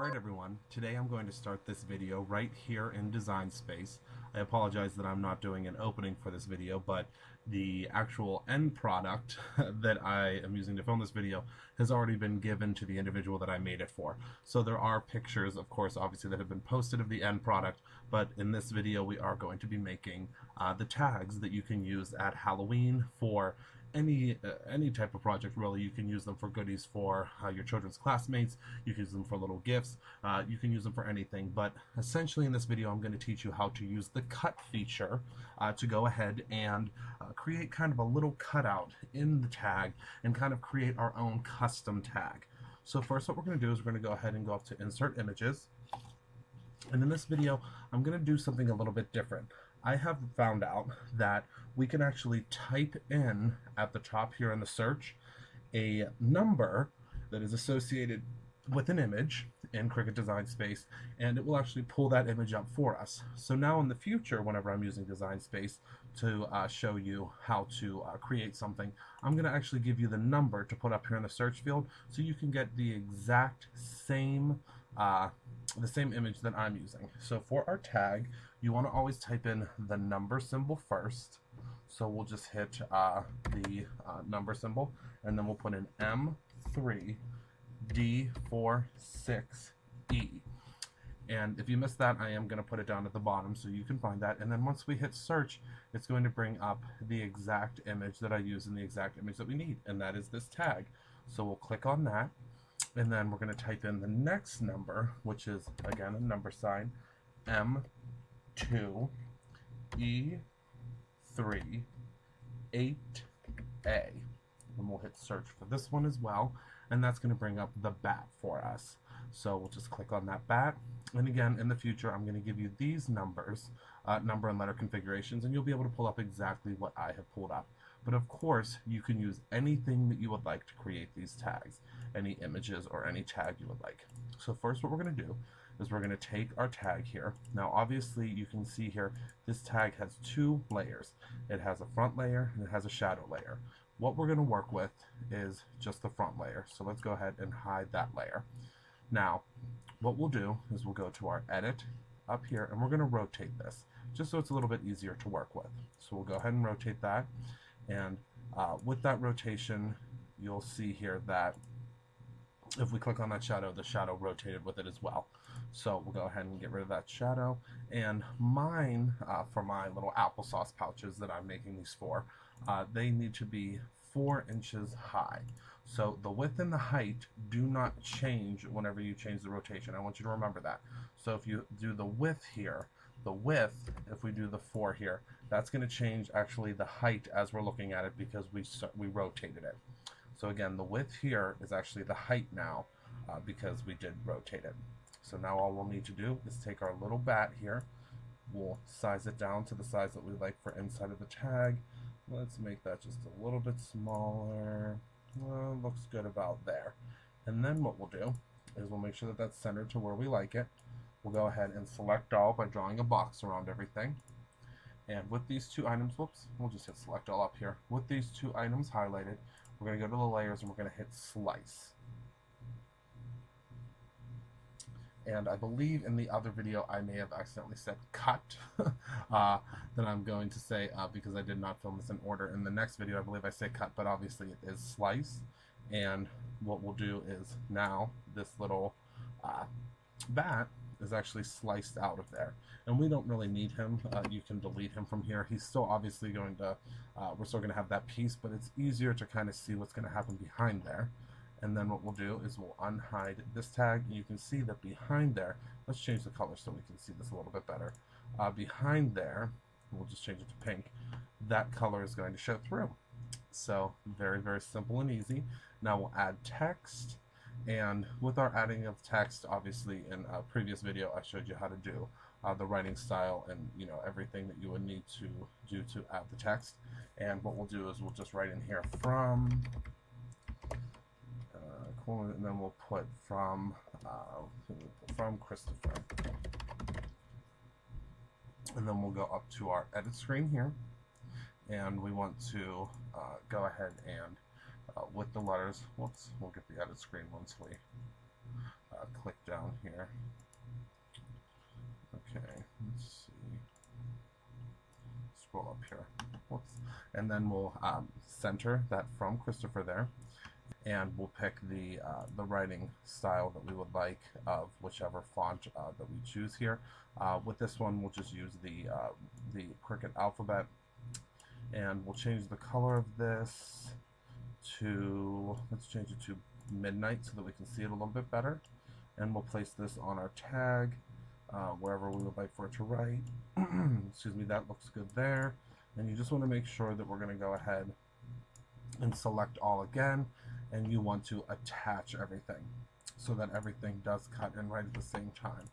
Alright everyone, today I'm going to start this video right here in Design Space. I apologize that I'm not doing an opening for this video, but the actual end product that I am using to film this video has already been given to the individual that I made it for. So there are pictures, of course, obviously that have been posted of the end product, but in this video we are going to be making the tags that you can use at Halloween for any type of project. Really, you can use them for goodies for your children's classmates. You can use them for little gifts. You can use them for anything, but essentially in this video I'm going to teach you how to use the cut feature to go ahead and create kind of a little cutout in the tag and kind of create our own custom tag. So first what we're going to do is we're going to go ahead and go up to Insert Images, and in this video I'm going to do something a little bit different. I have found out that we can actually type in at the top here in the search a number that is associated with an image in Cricut Design Space, and it will actually pull that image up for us. So now in the future, whenever I'm using Design Space to show you how to create something, I'm going to actually give you the number to put up here in the search field so you can get the exact same image that I'm using. So for our tag, you want to always type in the number symbol first. So we'll just hit the number symbol, and then we'll put in M3D46E. And if you missed that, I am going to put it down at the bottom so you can find that. And then once we hit search, it's going to bring up the exact image that I use and the exact image that we need, and that is this tag. So we'll click on that, and then we're going to type in the next number, which is again a number sign, M2E38A, and we'll hit search for this one as well, and that's going to bring up the bat for us. So we'll just click on that bat, and again in the future I'm going to give you these numbers, number and letter configurations, and you'll be able to pull up exactly what I have pulled up. But of course you can use anything that you would like to create these tags, any images or any tag you would like. So first what we're going to do is we're going to take our tag here. Now obviously you can see here this tag has two layers. It has a front layer and it has a shadow layer. What we're going to work with is just the front layer. So let's go ahead and hide that layer. Now what we'll do is we'll go to our edit up here, and we're going to rotate this just so it's a little bit easier to work with. So we'll go ahead and rotate that, and with that rotation you'll see here that if we click on that shadow, the shadow rotated with it as well. So we'll go ahead and get rid of that shadow, and mine for my little applesauce pouches that I'm making these for, they need to be 4 inches high. So the width and the height do not change whenever you change the rotation. I want you to remember that. So if you do the width here, the width, if we do the 4 here, that's going to change actually the height as we're looking at it because we rotated it. So again, the width here is actually the height now because we did rotate it. So now all we'll need to do is take our little bat here, we'll size it down to the size that we like for inside of the tag. Let's make that just a little bit smaller. Well, looks good about there. And then what we'll do is we'll make sure that that's centered to where we like it. We'll go ahead and select all by drawing a box around everything. And with these two items, whoops, we'll just hit select all up here. With these two items highlighted, we're going to go to the layers and we're going to hit slice. And I believe in the other video I may have accidentally said cut that I'm going to say because I did not film this in order. In the next video I believe I say cut, but obviously it is slice. And what we'll do is now this little bat is actually sliced out of there, and we don't really need him. You can delete him from here. He's still obviously going to we're still going to have that piece, but it's easier to kind of see what's going to happen behind there. And then what we'll do is we'll unhide this tag, and you can see that behind there, let's change the color so we can see this a little bit better. Behind there, we'll just change it to pink, that color is going to show through. So very, very simple and easy. Now we'll add text, and with our adding of text, obviously in a previous video I showed you how to do the writing style and everything that you would need to do to add the text. And what we'll do is we'll just write in here from and then we'll put from Christopher, and then we'll go up to our edit screen here, and we want to go ahead and with the letters, whoops, we'll get the edit screen once we click down here. Okay, let's see. Scroll up here. Whoops. And then we'll center that from Christopher there, and we'll pick the writing style that we would like of whichever font that we choose here. With this one, we'll just use the Cricut alphabet, and we'll change the color of this to, let's change it to midnight so that we can see it a little bit better. And we'll place this on our tag wherever we would like for it to write. Excuse me, that looks good there. And you just want to make sure that we're going to go ahead and select all again, and you want to attach everything so that everything does cut and write at the same time.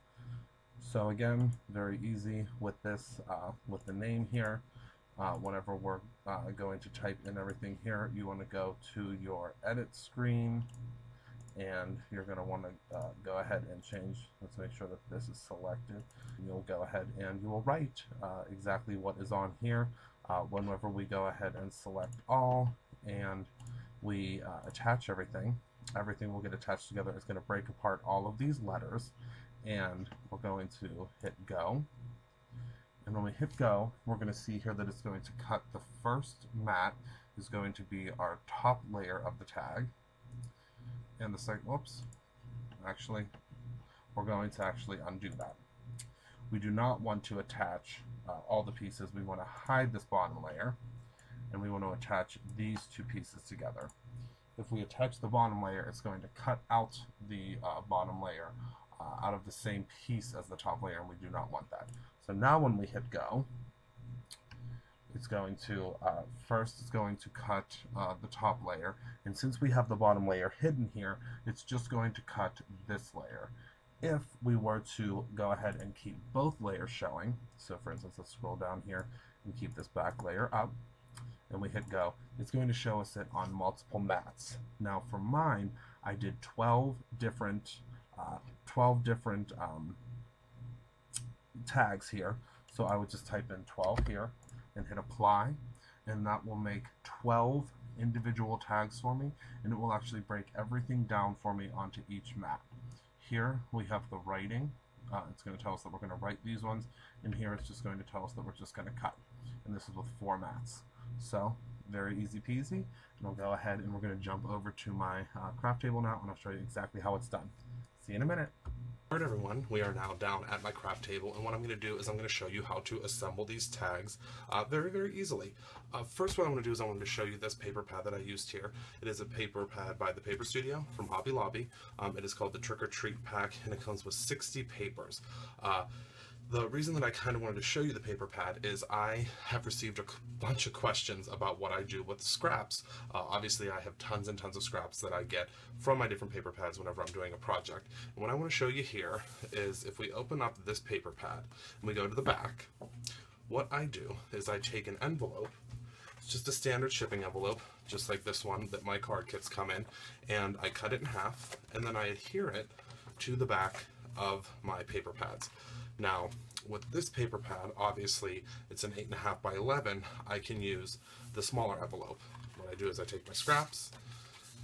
So again, very easy with this, with the name here. Whenever we're going to type in everything here, you want to go to your edit screen, and you're going to want to go ahead and change. Let's make sure that this is selected. You'll go ahead and you will write exactly what is on here. Whenever we go ahead and select all and we attach everything, everything will get attached together. It's going to break apart all of these letters, and we're going to hit go. And when we hit go, we're going to see here that it's going to cut the first mat is going to be our top layer of the tag. And the second, whoops, actually, we're going to actually undo that. We do not want to attach all the pieces. We want to hide this bottom layer, and we want to attach these two pieces together. If we attach the bottom layer, it's going to cut out the bottom layer out of the same piece as the top layer, and we do not want that. So now when we hit go, it's going to, first it's going to cut the top layer, and since we have the bottom layer hidden here, it's just going to cut this layer. If we were to go ahead and keep both layers showing, so for instance, let's scroll down here and keep this back layer up, and we hit go, it's going to show us it on multiple mats. Now for mine, I did 12 different tags here, so I would just type in 12 here and hit apply, and that will make 12 individual tags for me, and it will actually break everything down for me onto each mat. Here we have the writing. It's going to tell us that we're going to write these ones, and here it's just going to tell us that we're just going to cut, and this is with 4 mats. So very easy peasy, and I'll go ahead and we're going to jump over to my craft table now, and I'll show you exactly how it's done. See you in a minute. Alright everyone, we are now down at my craft table, and what I'm going to do is I'm going to show you how to assemble these tags very, very easily. First, what I'm going to do is I want to show you this paper pad that I used here. It is a paper pad by the Paper Studio from Hobby Lobby. It is called the Trick or Treat Pack, and it comes with 60 papers. The reason that I kind of wanted to show you the paper pad is I have received a bunch of questions about what I do with scraps. Obviously, I have tons and tons of scraps that I get from my different paper pads whenever I'm doing a project. And what I want to show you here is if we open up this paper pad and we go to the back, what I do is I take an envelope. It's just a standard shipping envelope, just like this one that my card kits come in, and I cut it in half, and then I adhere it to the back of my paper pads. Now, with this paper pad, obviously, it's an 8.5 by 11. I can use the smaller envelope. What I do is I take my scraps,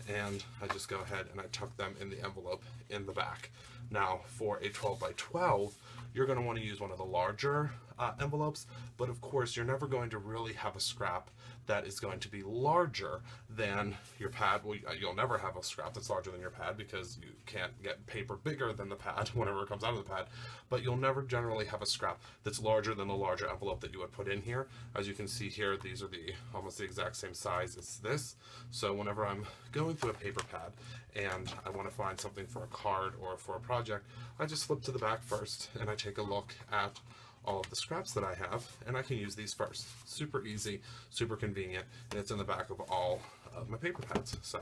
and I just go ahead and I tuck them in the envelope in the back. Now, for a 12 by 12, you're going to want to use one of the larger envelopes, but of course, you're never going to really have a scrap that is going to be larger than your pad. Well, you'll never have a scrap that's larger than your pad because you can't get paper bigger than the pad whenever it comes out of the pad, but you'll never generally have a scrap that's larger than the larger envelope that you would put in here. As you can see here, these are almost the exact same size as this. So whenever I'm going through a paper pad and I want to find something for a card or for a project, I just flip to the back first and I take a look at all of the scraps that I have, and I can use these first. Super easy, super convenient, and it's in the back of all of my paper pads. So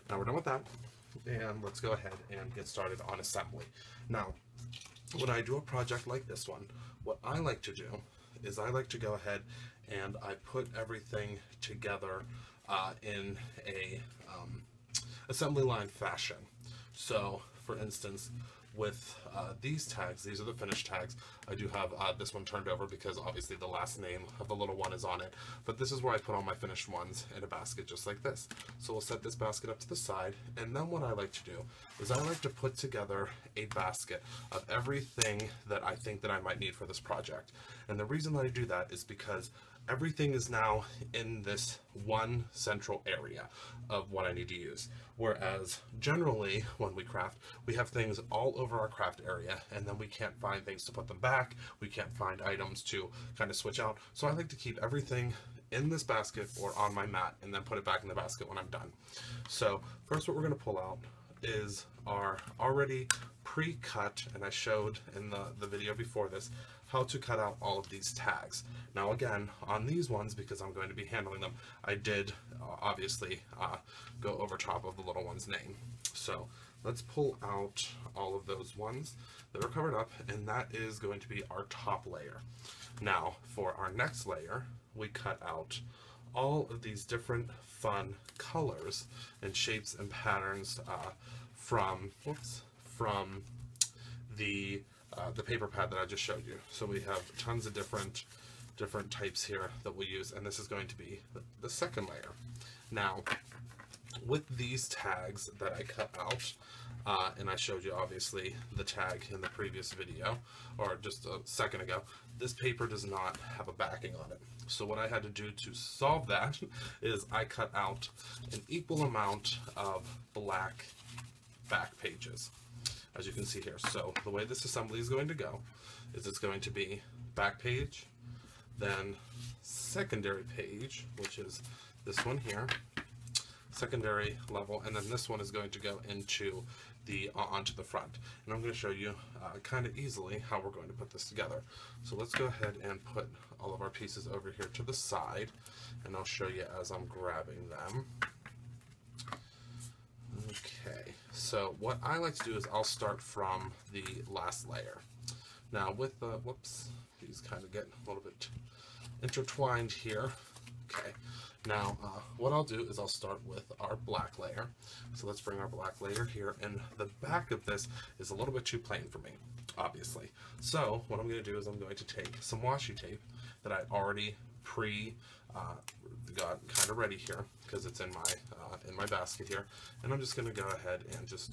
now we're done with that, and let's go ahead and get started on assembly. Now, when I do a project like this one, what I like to do is I like to go ahead and I put everything together in a assembly line fashion. So, for instance, with these tags, these are the finished tags. I do have this one turned over because obviously the last name of the little one is on it, but this is where I put all my finished ones in a basket just like this. So we'll set this basket up to the side, and then what I like to do is I like to put together a basket of everything that I think that I might need for this project. And the reason that I do that is because everything is now in this one central area of what I need to use. Whereas generally when we craft, we have things all over our craft area, and then we can't find things to put them back. We can't find items to kind of switch out. So I like to keep everything in this basket or on my mat and then put it back in the basket when I'm done. So first what we're going to pull out is our already pre-cut, and I showed in the video before this how to cut out all of these tags. Now again, on these ones, because I'm going to be handling them, I did obviously go over top of the little one's name. So let's pull out all of those ones that are covered up, and that is going to be our top layer. Now for our next layer, we cut out all of these different fun colors and shapes and patterns from the paper pad that I just showed you. So we have tons of different types here that we use, and this is going to be the second layer. Now with these tags that I cut out, and I showed you obviously the tag in the previous video or just a second ago, this paper does not have a backing on it. So what I had to do to solve that is I cut out an equal amount of black back pages, as you can see here. So the way this assembly is going to go is it's going to be back page, then secondary page, which is this one here, secondary level, and then this one is going to go into the onto the front. And I'm going to show you kind of easily how we're going to put this together. So let's go ahead and put all of our pieces over here to the side, and I'll show you as I'm grabbing them. Okay, so what I like to do is I'll start from the last layer. Now with the, whoops, these kind of get a little bit intertwined here. Okay, now what I'll do is I'll start with our black layer. So let's bring our black layer here, and the back of this is a little bit too plain for me, obviously. So what I'm going to do is I'm going to take some washi tape that I already got kind of ready here because it's in my basket here, and I'm just going to go ahead and just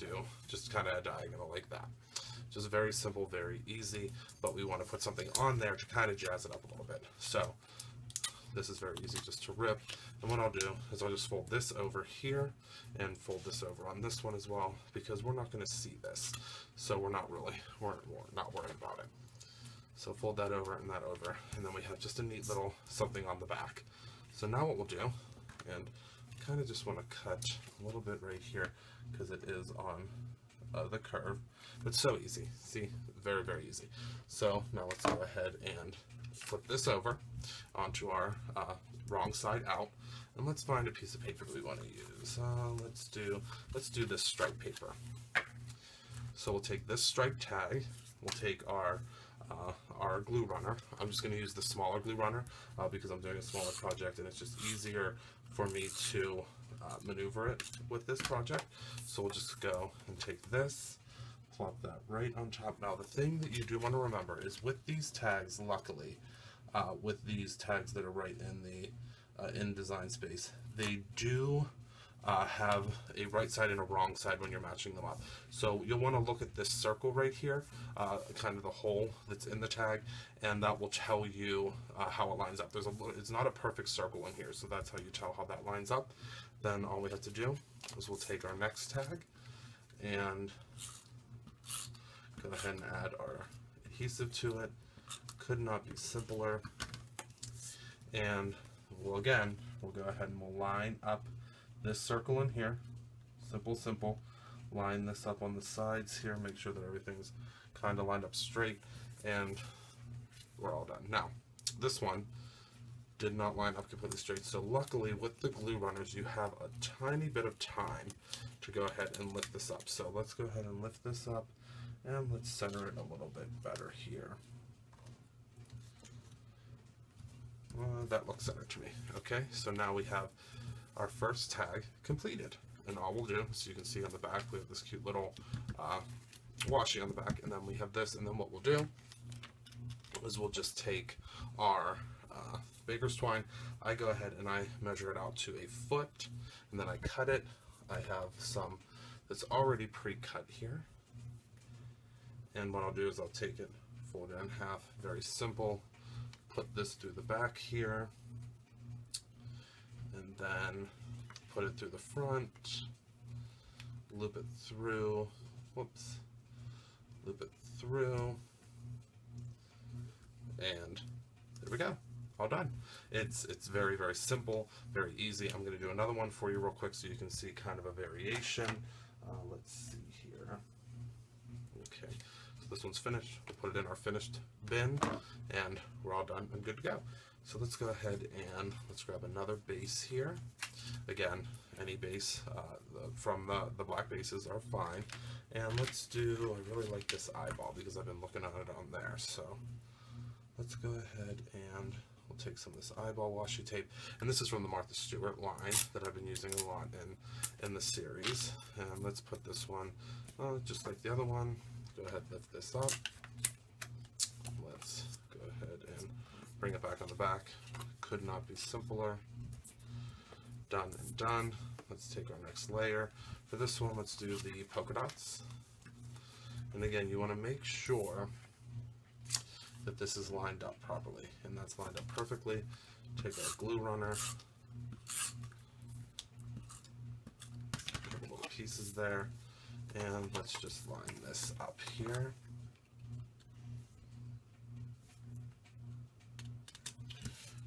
kind of a diagonal like that. Just very simple, very easy, but we want to put something on there to kind of jazz it up a little bit. So this is very easy just to rip, and what I'll do is I'll just fold this over here and fold this over on this one as well, because we're not going to see this, so we're not worried about it. So fold that over and that over, and then we have just a neat little something on the back. So now what we'll do, and kind of just want to cut a little bit right here because it is on the curve. It's so easy, see, very, very easy. So now let's go ahead and flip this over onto our wrong side out, and let's find a piece of paper that we want to use. Let's do this stripe paper. So we'll take this stripe tag, we'll take our glue runner. I'm just going to use the smaller glue runner because I'm doing a smaller project and it's just easier for me to maneuver it with this project. So we'll just go and take this, plop that right on top. Now the thing that you do want to remember is with these tags, luckily, with these tags that are right in the in Design Space, they do have a right side and a wrong side when you're matching them up. So you'll want to look at this circle right here, kind of the hole that's in the tag, and that will tell you how it lines up. It's not a perfect circle in here, so that's how you tell how that lines up. Then all we have to do is we'll take our next tag and go ahead and add our adhesive to it. Could not be simpler. And we'll go ahead and we'll line up this circle in here. Simple. Line this up on the sides here, make sure that everything's kind of lined up straight, and we're all done. Now this one did not line up completely straight, so luckily with the glue runners you have a tiny bit of time to go ahead and lift this up. So let's go ahead and lift this up, and let's center it a little bit better here. That looks centered to me. Okay, so now we have our first tag completed, and all we'll do, so you can see on the back, we have this cute little washi on the back, and then we have this, and then what we'll do is we'll just take our baker's twine. I go ahead and I measure it out to 1 foot, and then I cut it. I have some that's already pre-cut here, and what I'll do is I'll take it, fold it in half, very simple, put this through the back here, and then put it through the front, loop it through, whoops, loop it through, and there we go, all done. It's very, very simple, very easy. I'm going to do another one for you real quick so you can see kind of a variation. Let's see here. Okay, so this one's finished. We'll put it in our finished bin, and we're all done and good to go. So let's go ahead and let's grab another base here. Again, any base from the black bases are fine. And let's do, I really like this eyeball because I've been looking at it on there. So let's go ahead and we'll take some of this eyeball washi tape. And this is from the Martha Stewart line that I've been using a lot in the series. And let's put this one, just like the other one. Go ahead, lift this up. Let's go ahead and bring it back on the back. Could not be simpler. Done and done. Let's take our next layer. For this one, let's do the polka dots. And again, you want to make sure that this is lined up properly, and that's lined up perfectly. Take our glue runner, a couple little pieces there, and let's just line this up here.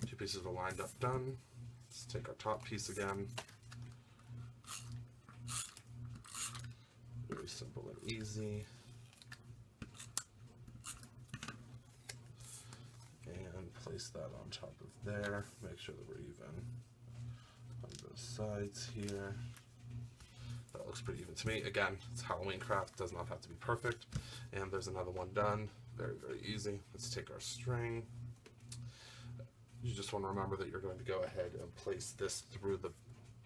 Two pieces are lined up, done. Let's take our top piece again. Very simple and easy. And place that on top of there. Make sure that we're even on both sides here. That looks pretty even to me. Again, it's Halloween craft, does not have to be perfect. And there's another one done. Very, very easy. Let's take our string. You just want to remember that you're going to go ahead and place this through the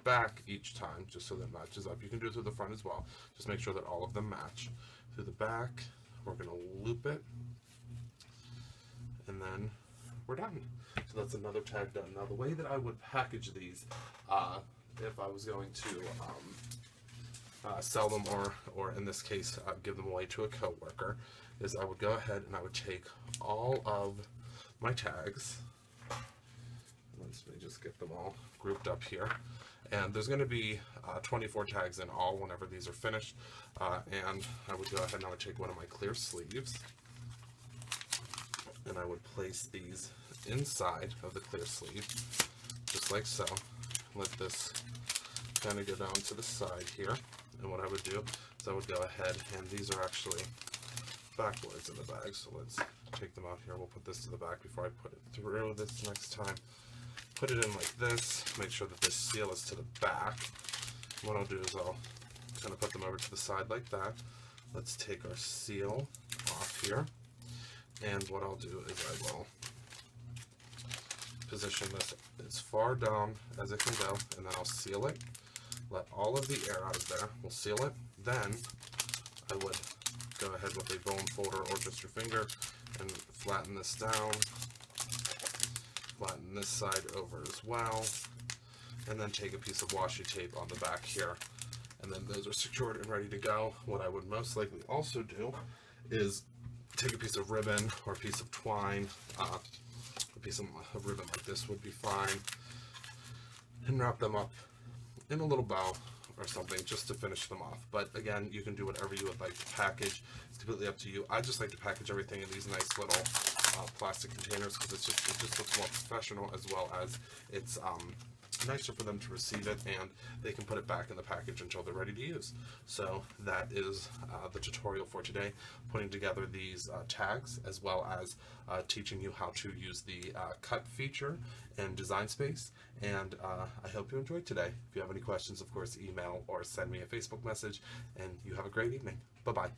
back each time, just so that it matches up. You can do it through the front as well. Just make sure that all of them match. Through the back, we're going to loop it, and then we're done. So that's another tag done. Now the way that I would package these, if I was going to sell them, or in this case give them away to a coworker, is I would go ahead and I would take all of my tags. Let me just get them all grouped up here. And there's going to be 24 tags in all whenever these are finished. And I would go ahead and I would take one of my clear sleeves, and I would place these inside of the clear sleeve, just like so. Let this kind of go down to the side here. And what I would do is I would go ahead, and these are actually backwards in the bag, so let's take them out here. We'll put this to the back before I put it through this next time. Put it in like this, make sure that this seal is to the back. What I'll do is I'll kind of put them over to the side like that. Let's take our seal off here, and what I'll do is I will position this as far down as it can go, and then I'll seal it. Let all of the air out of there. We'll seal it. Then I would go ahead with a bone folder or just your finger and flatten this down. Flatten this side over as well, and then take a piece of washi tape on the back here, and then those are secured and ready to go. What I would most likely also do is take a piece of ribbon or a piece of twine, a piece of ribbon like this would be fine, and wrap them up in a little bow or something just to finish them off. But again, you can do whatever you would like to package. It's completely up to you. I just like to package everything in these nice little plastic containers because it just looks more professional, as well as it's nicer for them to receive it, and they can put it back in the package until they're ready to use. So that is the tutorial for today, putting together these tags, as well as teaching you how to use the cut feature in Design Space. And I hope you enjoyed today. If you have any questions, of course, email or send me a Facebook message, and you have a great evening. Bye-bye.